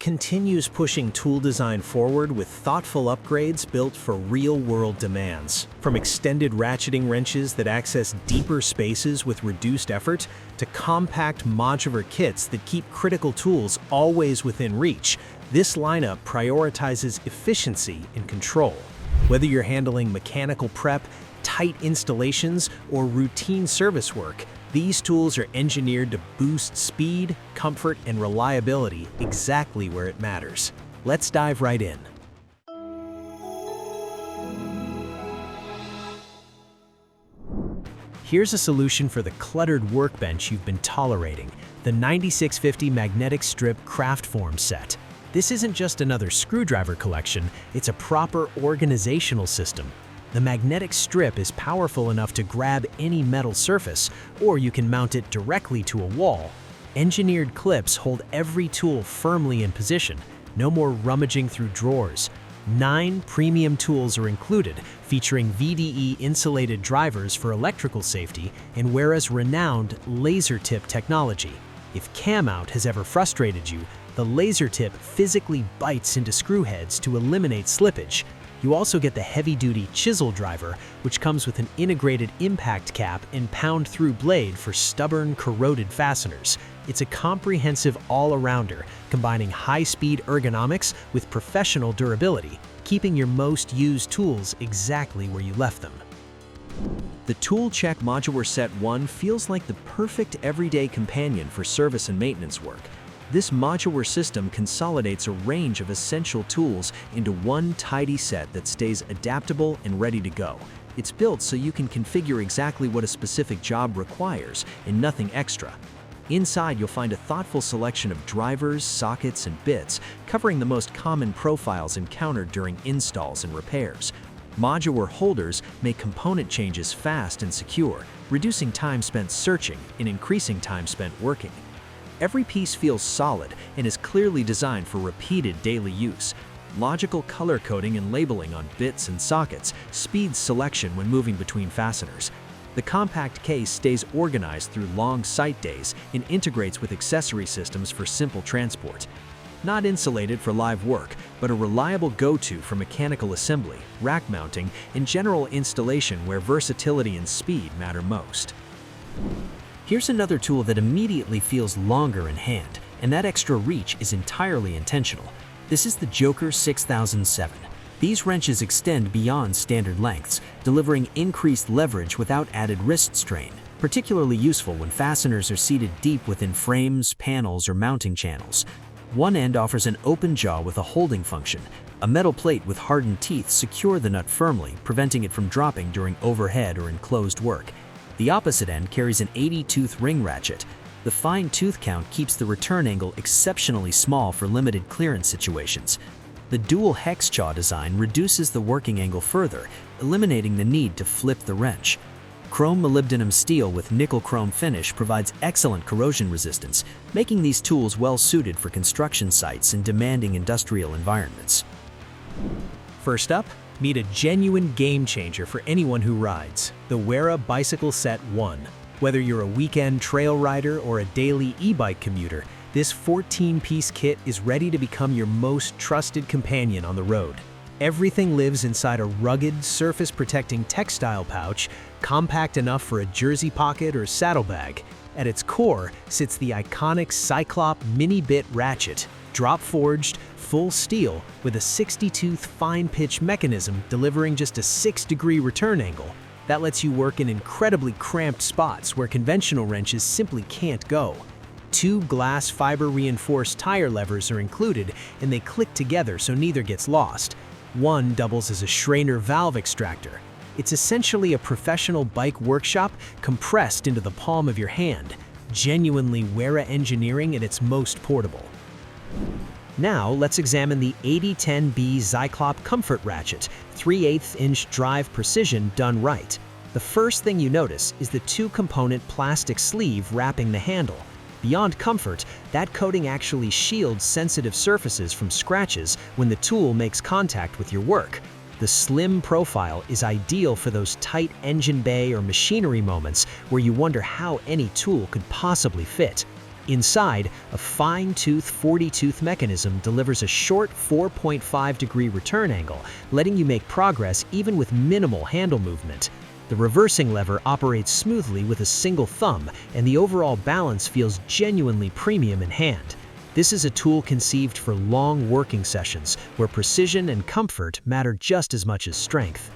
continues pushing tool design forward with thoughtful upgrades built for real-world demands. From extended ratcheting wrenches that access deeper spaces with reduced effort, to compact modular kits that keep critical tools always within reach, this lineup prioritizes efficiency and control. Whether you're handling mechanical prep, tight installations, or routine service work, these tools are engineered to boost speed, comfort, and reliability exactly where it matters. Let's dive right in. Here's a solution for the cluttered workbench you've been tolerating: the 9650 Magnetic Strip Craft Form Set. This isn't just another screwdriver collection, it's a proper organizational system. The magnetic strip is powerful enough to grab any metal surface, or you can mount it directly to a wall. Engineered clips hold every tool firmly in position, no more rummaging through drawers. 9 premium tools are included, featuring VDE insulated drivers for electrical safety and Wera's renowned laser tip technology. If cam out has ever frustrated you, the laser tip physically bites into screw heads to eliminate slippage. You also get the heavy-duty chisel driver, which comes with an integrated impact cap and pound-through blade for stubborn, corroded fasteners. It's a comprehensive all-arounder, combining high-speed ergonomics with professional durability, keeping your most used tools exactly where you left them. The Tool Check Modular Set 1 feels like the perfect everyday companion for service and maintenance work. This modular system consolidates a range of essential tools into one tidy set that stays adaptable and ready to go. It's built so you can configure exactly what a specific job requires and nothing extra. Inside, you'll find a thoughtful selection of drivers, sockets, and bits, covering the most common profiles encountered during installs and repairs. Modular holders make component changes fast and secure, reducing time spent searching and increasing time spent working. Every piece feels solid and is clearly designed for repeated daily use. Logical color coding and labeling on bits and sockets speeds selection when moving between fasteners. The compact case stays organized through long site days and integrates with accessory systems for simple transport. Not insulated for live work, but a reliable go-to for mechanical assembly, rack mounting, and general installation where versatility and speed matter most. Here's another tool that immediately feels longer in hand, and that extra reach is entirely intentional. This is the Joker 6007. These wrenches extend beyond standard lengths, delivering increased leverage without added wrist strain, particularly useful when fasteners are seated deep within frames, panels, or mounting channels. One end offers an open jaw with a holding function. A metal plate with hardened teeth secure the nut firmly, preventing it from dropping during overhead or enclosed work. The opposite end carries an 80-tooth ring ratchet. The fine tooth count keeps the return angle exceptionally small for limited clearance situations. The dual hex jaw design reduces the working angle further, eliminating the need to flip the wrench. Chrome molybdenum steel with nickel chrome finish provides excellent corrosion resistance, making these tools well suited for construction sites and demanding industrial environments. First up, meet a genuine game changer for anyone who rides: the Wera Bicycle Set 1. Whether you're a weekend trail rider or a daily e-bike commuter, this 14-piece kit is ready to become your most trusted companion on the road. Everything lives inside a rugged, surface-protecting textile pouch, compact enough for a jersey pocket or saddlebag. At its core sits the iconic Zyklop mini-bit ratchet, drop-forged, full steel with a 60-tooth fine-pitch mechanism delivering just a 6-degree return angle. That lets you work in incredibly cramped spots where conventional wrenches simply can't go. 2 glass fiber-reinforced tire levers are included, and they click together so neither gets lost. One doubles as a Schreiner valve extractor. It's essentially a professional bike workshop compressed into the palm of your hand. Genuinely Wera engineering at its most portable. Now let's examine the 8010B Zyklop Comfort Ratchet, 3/8-inch drive precision done right. The first thing you notice is the 2-component plastic sleeve wrapping the handle. Beyond comfort, that coating actually shields sensitive surfaces from scratches when the tool makes contact with your work. The slim profile is ideal for those tight engine bay or machinery moments where you wonder how any tool could possibly fit. Inside, a fine-tooth 40-tooth mechanism delivers a short 4.5-degree return angle, letting you make progress even with minimal handle movement. The reversing lever operates smoothly with a single thumb, and the overall balance feels genuinely premium in hand. This is a tool conceived for long working sessions, where precision and comfort matter just as much as strength.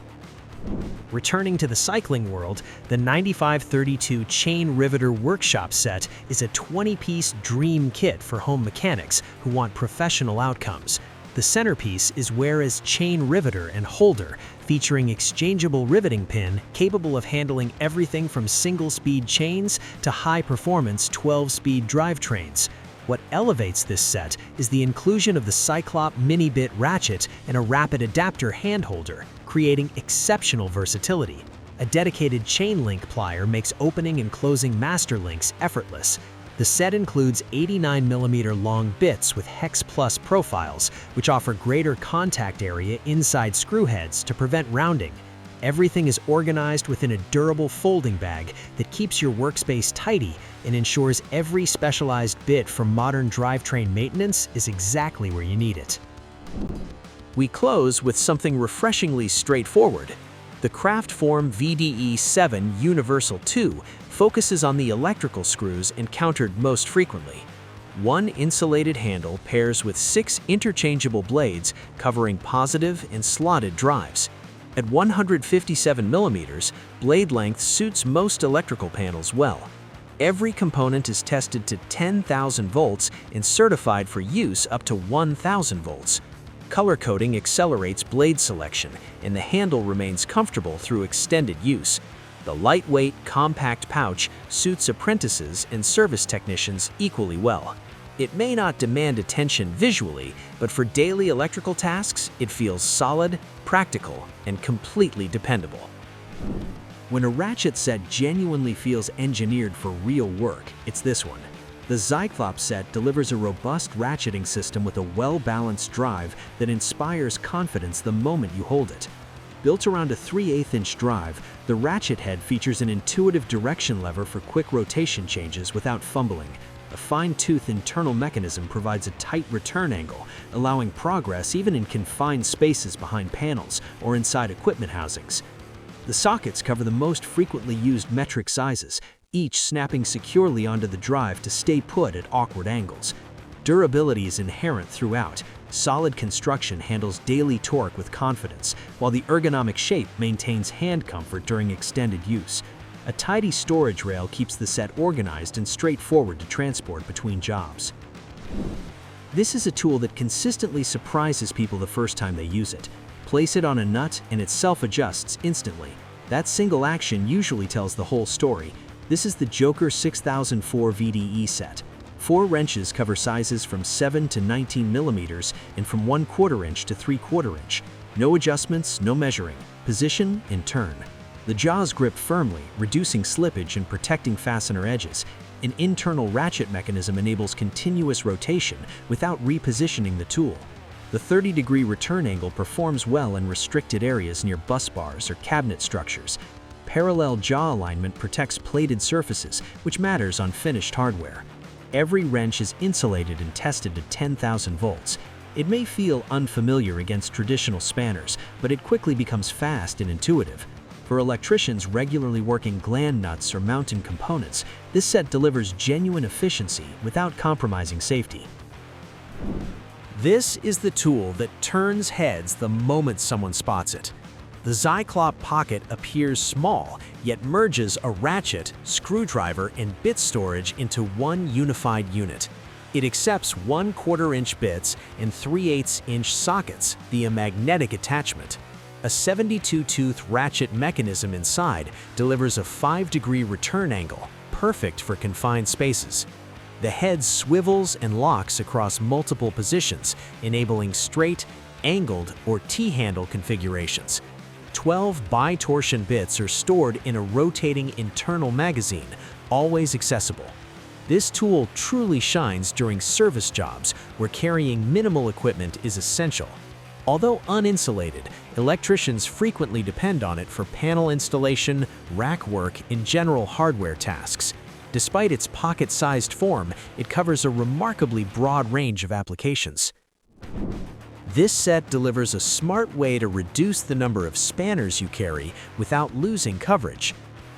Returning to the cycling world, the 9532 Chain Riveter Workshop Set is a 20-piece dream kit for home mechanics who want professional outcomes. The centerpiece is Wera's chain riveter and holder, featuring exchangeable riveting pin capable of handling everything from single-speed chains to high-performance 12-speed drivetrains. What elevates this set is the inclusion of the Zyklop mini-bit ratchet and a rapid adapter hand holder, creating exceptional versatility. A dedicated chain link plier makes opening and closing master links effortless. The set includes 89mm long bits with Hex Plus profiles, which offer greater contact area inside screw heads to prevent rounding. Everything is organized within a durable folding bag that keeps your workspace tidy and ensures every specialized bit for modern drivetrain maintenance is exactly where you need it. We close with something refreshingly straightforward. The Craftform VDE7 Universal 2 focuses on the electrical screws encountered most frequently. One insulated handle pairs with 6 interchangeable blades covering positive and slotted drives. At 157mm, blade length suits most electrical panels well. Every component is tested to 10,000 volts and certified for use up to 1,000 volts. Color coding accelerates blade selection, and the handle remains comfortable through extended use. The lightweight, compact pouch suits apprentices and service technicians equally well. It may not demand attention visually, but for daily electrical tasks, it feels solid, practical, and completely dependable. When a ratchet set genuinely feels engineered for real work, it's this one. The Zyklop set delivers a robust ratcheting system with a well-balanced drive that inspires confidence the moment you hold it. Built around a 3/8-inch drive, the ratchet head features an intuitive direction lever for quick rotation changes without fumbling. A fine-tooth internal mechanism provides a tight return angle, allowing progress even in confined spaces behind panels or inside equipment housings. The sockets cover the most frequently used metric sizes, each snapping securely onto the drive to stay put at awkward angles. Durability is inherent throughout. Solid construction handles daily torque with confidence, while the ergonomic shape maintains hand comfort during extended use. A tidy storage rail keeps the set organized and straightforward to transport between jobs. This is a tool that consistently surprises people the first time they use it. Place it on a nut and it self-adjusts instantly. That single action usually tells the whole story. This is the Joker 6004 VDE set. 4 wrenches cover sizes from 7 to 19mm and from 1/4 inch to 3/4 inch. No adjustments, no measuring. Position and turn. The jaws grip firmly, reducing slippage and protecting fastener edges. An internal ratchet mechanism enables continuous rotation without repositioning the tool. The 30-degree return angle performs well in restricted areas near bus bars or cabinet structures. Parallel jaw alignment protects plated surfaces, which matters on finished hardware. Every wrench is insulated and tested to 10,000 volts. It may feel unfamiliar against traditional spanners, but it quickly becomes fast and intuitive. For electricians regularly working gland nuts or mountain components, this set delivers genuine efficiency without compromising safety. This is the tool that turns heads the moment someone spots it. The Zyklop Pocket appears small, yet merges a ratchet, screwdriver, and bit storage into one unified unit. It accepts 1/4 inch bits and 3/8 inch sockets via magnetic attachment. A 72-tooth ratchet mechanism inside delivers a 5-degree return angle, perfect for confined spaces. The head swivels and locks across multiple positions, enabling straight, angled, or T-handle configurations. 12 bi-torsion bits are stored in a rotating internal magazine, always accessible. This tool truly shines during service jobs where carrying minimal equipment is essential. Although uninsulated, electricians frequently depend on it for panel installation, rack work, and general hardware tasks. Despite its pocket-sized form, it covers a remarkably broad range of applications. This set delivers a smart way to reduce the number of spanners you carry without losing coverage.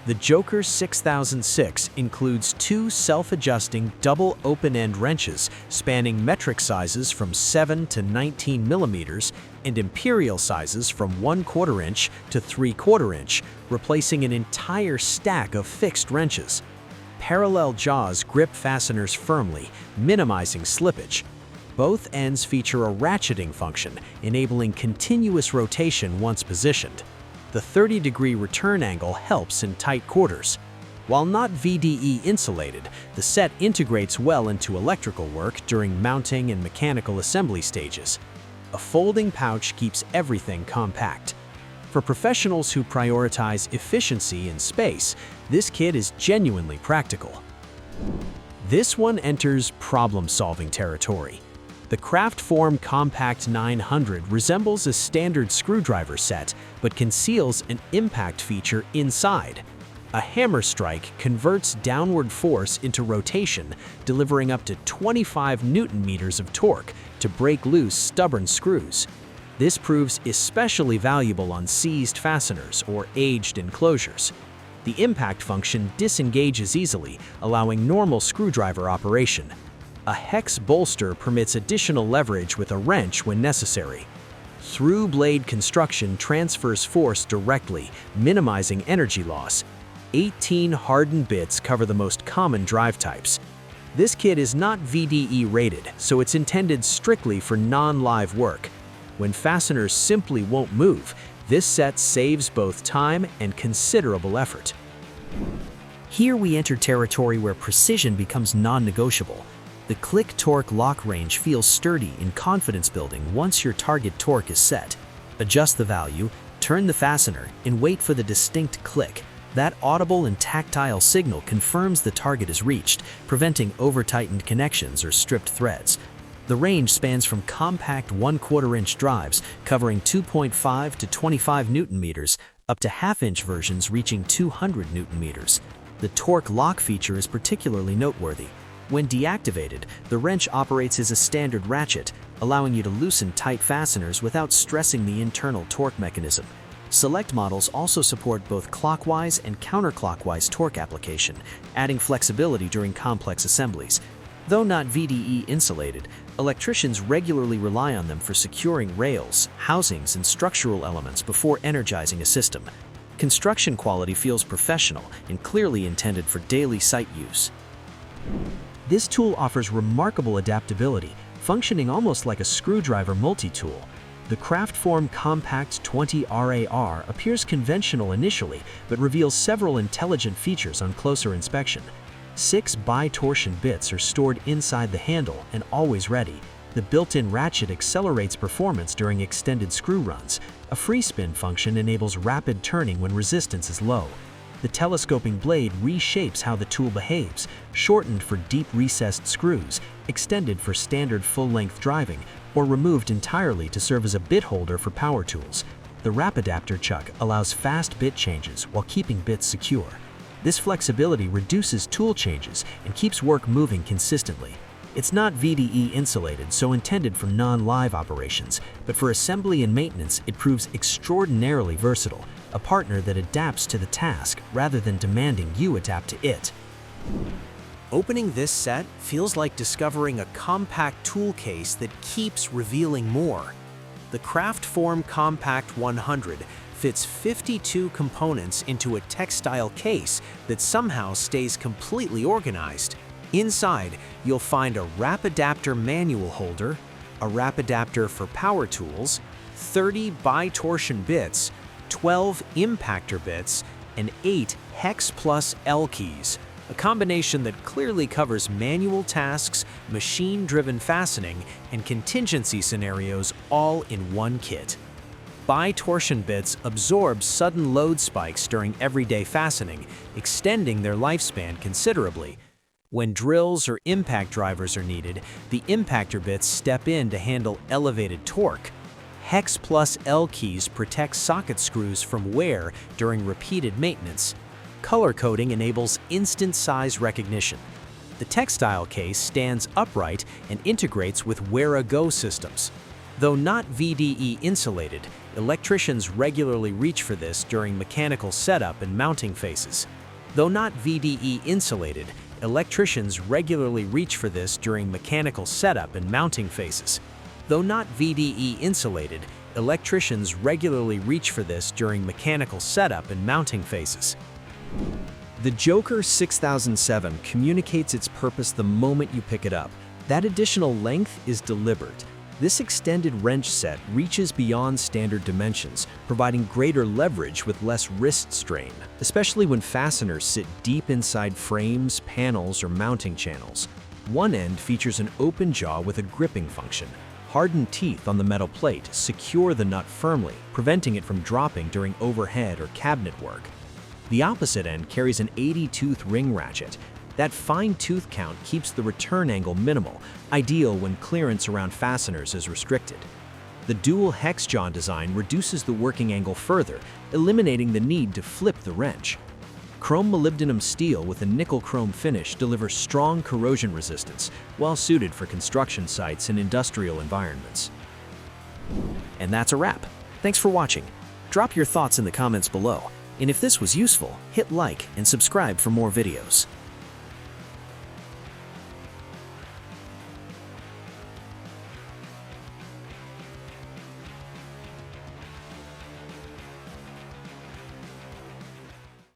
The Joker 6006 includes two self-adjusting double open-end wrenches spanning metric sizes from 7 to 19 millimeters and imperial sizes from 1/4 inch to 3/4 inch, replacing an entire stack of fixed wrenches. Parallel jaws grip fasteners firmly, minimizing slippage. Both ends feature a ratcheting function, enabling continuous rotation once positioned. The 30-degree return angle helps in tight quarters. While not VDE insulated, the set integrates well into electrical work during mounting and mechanical assembly stages. A folding pouch keeps everything compact. For professionals who prioritize efficiency and space, this kit is genuinely practical. This one enters problem-solving territory. The Craftform Compact 900 resembles a standard screwdriver set, but conceals an impact feature inside. A hammer strike converts downward force into rotation, delivering up to 25 Newton-meters of torque to break loose stubborn screws. This proves especially valuable on seized fasteners or aged enclosures. The impact function disengages easily, allowing normal screwdriver operation. A hex bolster permits additional leverage with a wrench when necessary. Through-blade construction transfers force directly, minimizing energy loss. 18 hardened bits cover the most common drive types. This kit is not VDE rated, so it's intended strictly for non-live work. When fasteners simply won't move, this set saves both time and considerable effort. Here we enter territory where precision becomes non-negotiable. The click torque lock range feels sturdy and confidence-building once your target torque is set. Adjust the value, turn the fastener, and wait for the distinct click. That audible and tactile signal confirms the target is reached, preventing over-tightened connections or stripped threads. The range spans from compact 1/4 inch drives covering 2.5 to 25 Newton-meters up to half-inch versions reaching 200 Newton-meters. The torque lock feature is particularly noteworthy. When deactivated, the wrench operates as a standard ratchet, allowing you to loosen tight fasteners without stressing the internal torque mechanism. Select models also support both clockwise and counterclockwise torque application, adding flexibility during complex assemblies. Though not VDE insulated, electricians regularly rely on them for securing rails, housings, and structural elements before energizing a system. Construction quality feels professional and clearly intended for daily site use. This tool offers remarkable adaptability, functioning almost like a screwdriver multi-tool. The Craftform Compact 20 RAR appears conventional initially, but reveals several intelligent features on closer inspection. 6 bi-torsion bits are stored inside the handle and always ready. The built-in ratchet accelerates performance during extended screw runs. A free spin function enables rapid turning when resistance is low. The telescoping blade reshapes how the tool behaves, shortened for deep recessed screws, extended for standard full-length driving, or removed entirely to serve as a bit holder for power tools. The wrap adapter chuck allows fast bit changes while keeping bits secure. This flexibility reduces tool changes and keeps work moving consistently. It's not VDE insulated, so intended for non-live operations, but for assembly and maintenance it proves extraordinarily versatile, a partner that adapts to the task rather than demanding you adapt to it. Opening this set feels like discovering a compact tool case that keeps revealing more. The Craftform Compact 100 fits 52 components into a textile case that somehow stays completely organized. Inside, you'll find a wrap adapter manual holder, a wrap adapter for power tools, 30 bi-torsion bits, 12 impactor bits, and 8 hex plus L keys, a combination that clearly covers manual tasks, machine-driven fastening, and contingency scenarios all in one kit. Bi-torsion bits absorb sudden load spikes during everyday fastening, extending their lifespan considerably. When drills or impact drivers are needed, the impactor bits step in to handle elevated torque. Hex plus L keys protect socket screws from wear during repeated maintenance. Color coding enables instant size recognition. The textile case stands upright and integrates with Wera Go systems. Though not VDE insulated, electricians regularly reach for this during mechanical setup and mounting phases. Though not VDE insulated, electricians regularly reach for this during mechanical setup and mounting phases. Though not VDE insulated, electricians regularly reach for this during mechanical setup and mounting phases. The Joker 6007 communicates its purpose the moment you pick it up. That additional length is deliberate. This extended wrench set reaches beyond standard dimensions, providing greater leverage with less wrist strain, especially when fasteners sit deep inside frames, panels, or mounting channels. One end features an open jaw with a gripping function. Hardened teeth on the metal plate secure the nut firmly, preventing it from dropping during overhead or cabinet work. The opposite end carries an 80-tooth ring ratchet. That fine tooth count keeps the return angle minimal, ideal when clearance around fasteners is restricted. The dual hex jaw design reduces the working angle further, eliminating the need to flip the wrench. Chrome molybdenum steel with a nickel chrome finish delivers strong corrosion resistance, well suited for construction sites and industrial environments. And that's a wrap. Thanks for watching. Drop your thoughts in the comments below. And if this was useful, hit like and subscribe for more videos.